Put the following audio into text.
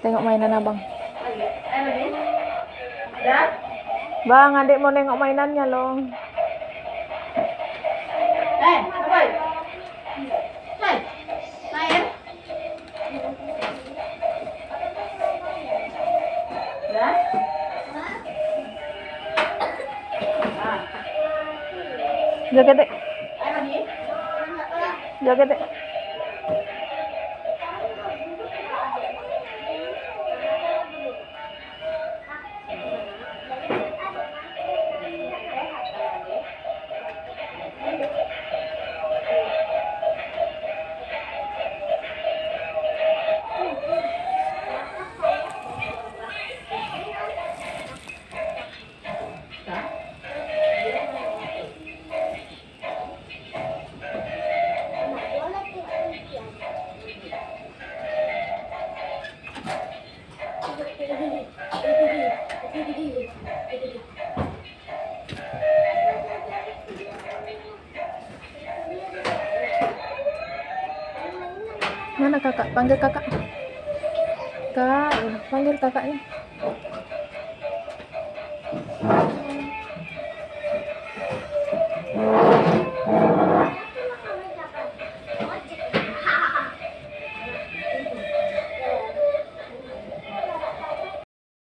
Tengok mainan abang. Bang, adik mau nengok mainannya loh. Jaga dek. Jaga dek. Mana kakak? Panggil kakak. Kak, panggil kakaknya.